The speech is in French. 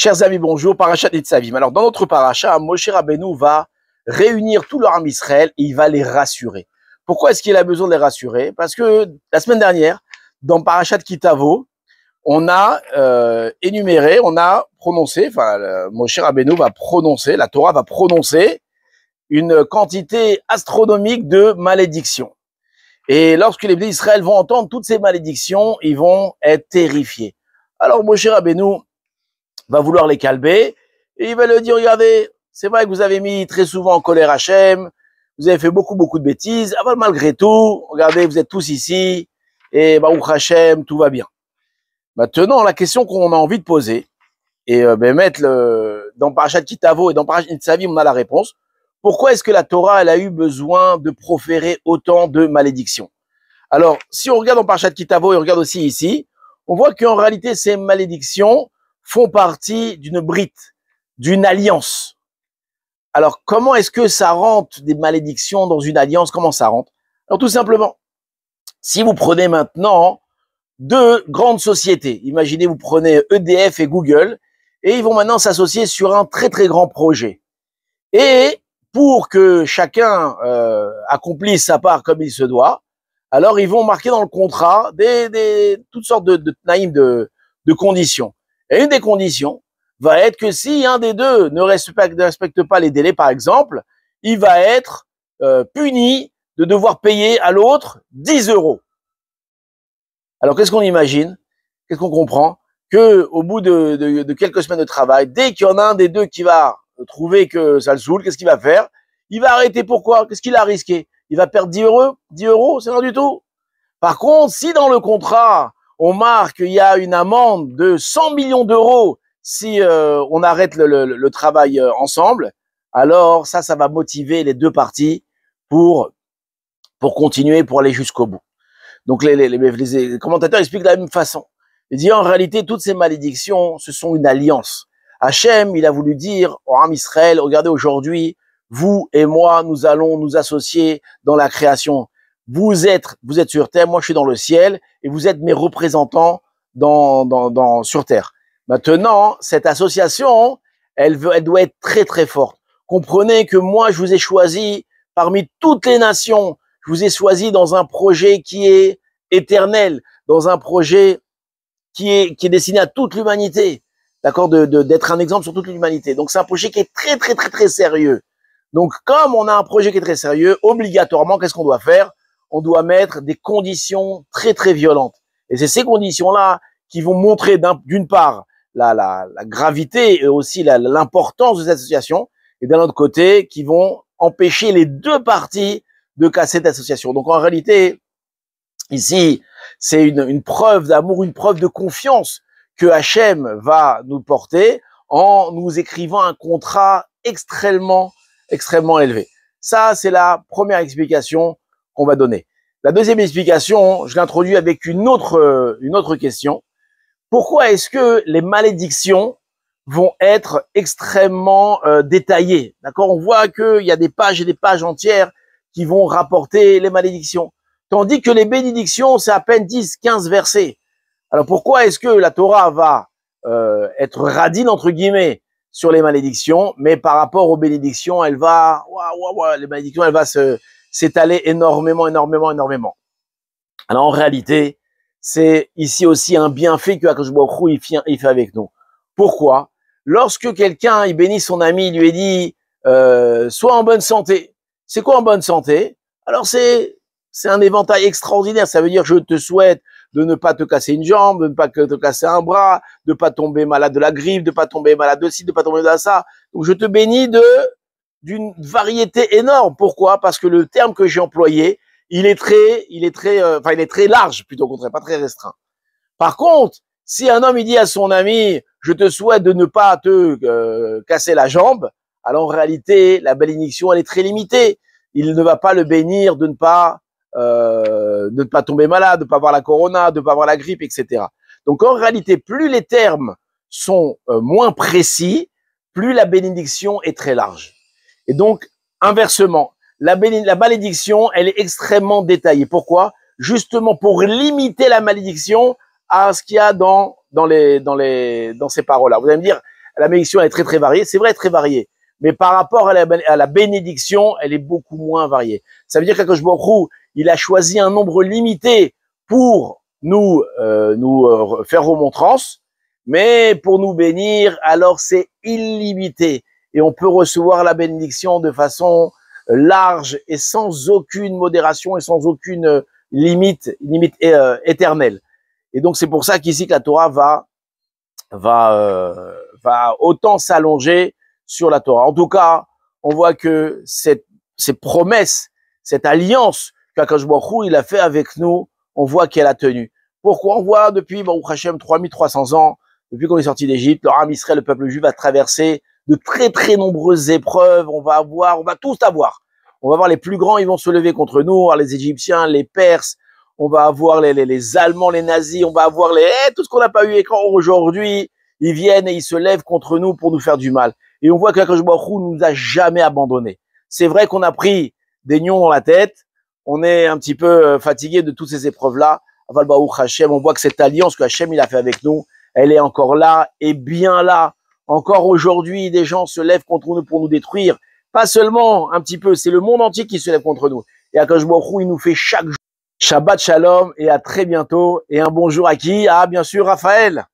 Chers amis, bonjour, Parashat Nitzavim. Alors, dans notre paracha, Moshe Rabbeinu va réunir tout leur âme Israël et il va les rassurer. Pourquoi est-ce qu'il a besoin de les rassurer? Parce que la semaine dernière, dans Parashat Kitavo, on a énuméré, on a prononcé, Moshe Rabbeinu va prononcer, la Torah va prononcer une quantité astronomique de malédictions. Et lorsque les bénis d'Israël vont entendre toutes ces malédictions, ils vont être terrifiés. Alors Moshe Rabbeinu va vouloir les calmer et il va leur dire, regardez, c'est vrai que vous avez mis très souvent en colère Hachem, vous avez fait beaucoup de bêtises, mais malgré tout, regardez, vous êtes tous ici et Baruch Hachem, tout va bien. Maintenant, la question qu'on a envie de poser, et dans Parashat Kitavo et dans Parashat Nitzavim, on a la réponse. Pourquoi est-ce que la Torah, elle a eu besoin de proférer autant de malédictions? Alors, si on regarde dans Parashat Kitavo et on regarde aussi ici, on voit qu'en réalité, ces malédictions font partie d'une brite, d'une alliance. Alors, comment est-ce que ça rentre des malédictions dans une alliance? Comment ça rentre? Alors, tout simplement, si vous prenez maintenant deux grandes sociétés, imaginez, vous prenez EDF et Google, et ils vont maintenant s'associer sur un très grand projet. Et pour que chacun accomplisse sa part comme il se doit, alors ils vont marquer dans le contrat toutes sortes de tnaïm, de conditions. Et une des conditions va être que si un des deux ne respecte pas les délais, par exemple, il va être puni de devoir payer à l'autre 10 euros. Alors qu'est-ce qu'on imagine? Qu'est-ce qu'on comprend? Que au bout de quelques semaines de travail, dès qu'il y en a un des deux qui va trouver que ça le saoule, qu'est-ce qu'il va faire? Il va arrêter. Pourquoi? Qu'est-ce qu'il a risqué? Il va perdre 10 euros? 10 euros, c'est rien du tout. Par contre, si dans le contrat, on marque qu'il y a une amende de 100 millions d'euros si on arrête le travail ensemble, alors ça va motiver les deux parties pour continuer, pour aller jusqu'au bout. Donc les commentateurs expliquent de la même façon. Ils disent en réalité, toutes ces malédictions, ce sont une alliance. Hachem, il a voulu dire au Ham Israël, regardez aujourd'hui, vous et moi, nous allons nous associer dans la création. Vous êtes sur terre, moi je suis dans le ciel, et vous êtes mes représentants sur terre. Maintenant, cette association, elle doit être très forte. Comprenez que moi, je vous ai choisi parmi toutes les nations. Je vous ai choisi dans un projet qui est éternel, dans un projet qui est destiné à toute l'humanité, d'accord, d'être un exemple sur toute l'humanité. Donc c'est un projet qui est très sérieux. Donc comme on a un projet qui est très sérieux, obligatoirement, qu'est-ce qu'on doit faire? On doit mettre des conditions très violentes. Et c'est ces conditions-là qui vont montrer d'une part la gravité et aussi l'importance de cette association, et d'un autre côté, qui vont empêcher les deux parties de casser cette association. Donc en réalité, ici, c'est une preuve d'amour, une preuve de confiance que Hachem va nous porter en nous écrivant un contrat extrêmement élevé. Ça, c'est la première explication qu'on va donner. La deuxième explication, je l'introduis avec une autre question. Pourquoi est-ce que les malédictions vont être extrêmement détaillées? D'accord, on voit qu'il y a des pages et des pages entières qui vont rapporter les malédictions. Tandis que les bénédictions, c'est à peine 10, 15 versets. Alors pourquoi est-ce que la Torah va être radine, entre guillemets, sur les malédictions, mais par rapport aux bénédictions, les malédictions, elle va s'étaler énormément. Alors en réalité, c'est ici aussi un bienfait que Akadosh Baruch Hu, il fait avec nous. Pourquoi? Lorsque quelqu'un, il bénit son ami, il lui dit sois en bonne santé. C'est quoi en bonne santé? Alors c'est un éventail extraordinaire. Ça veut dire je te souhaite de ne pas te casser une jambe, de ne pas te casser un bras, de ne pas tomber malade de la grippe, de ne pas tomber malade de ci, de ne pas tomber de ça. Donc je te bénis d'une variété énorme. Pourquoi? Parce que le terme que j'ai employé, il est très large, plutôt au contraire, pas très restreint. Par contre, si un homme il dit à son ami, je te souhaite de ne pas te casser la jambe, alors en réalité, la bénédiction, elle est très limitée. Il ne va pas le bénir de ne pas tomber malade, de ne pas avoir la corona, de ne pas avoir la grippe, etc. Donc en réalité, plus les termes sont moins précis, plus la bénédiction est très large. Et donc, inversement, la malédiction, elle est extrêmement détaillée. Pourquoi? Justement pour limiter la malédiction à ce qu'il y a dans ces paroles-là. Vous allez me dire, La bénédiction, elle est très, très variée. C'est vrai, très variée. Mais par rapport à la bénédiction, elle est beaucoup moins variée. Ça veut dire qu'Akadosh Baruch Hu, il a choisi un nombre limité pour nous faire remontrance, mais pour nous bénir, alors c'est illimité. Et on peut recevoir la bénédiction de façon large et sans aucune modération et sans aucune limite éternelle. Et donc c'est pour ça qu'ici que la Torah va autant s'allonger sur la Torah. En tout cas, on voit que ces promesses, cette alliance qu'Akadosh Baruch Hu il a fait avec nous, on voit qu'elle a tenu. Pourquoi? On voit depuis Baruch Hashem 3300 ans, depuis qu'on est sorti d'Égypte, le Ham Israël, le peuple juif, a traversé de très très nombreuses épreuves. On va tous avoir. On va voir les plus grands, ils vont se lever contre nous, les Égyptiens, les Perses. On va avoir les Allemands, les nazis. On va avoir tout ce qu'on n'a pas eu écran aujourd'hui. Ils viennent et ils se lèvent contre nous pour nous faire du mal. Et on voit que Akadosh Baruch Hu nous a jamais abandonnés. C'est vrai qu'on a pris des nions dans la tête. On est un petit peu fatigué de toutes ces épreuves-là. Aval Baruch Hashem, on voit que cette alliance que Hashem il a fait avec nous, elle est encore là et bien là. Encore aujourd'hui, des gens se lèvent contre nous pour nous détruire. Pas seulement un petit peu, c'est le monde entier qui se lève contre nous. Et Akadosh Baruch Hu, il nous fait chaque jour. Shabbat Shalom et à très bientôt. Et un bonjour à qui? Ah, bien sûr, Raphaël.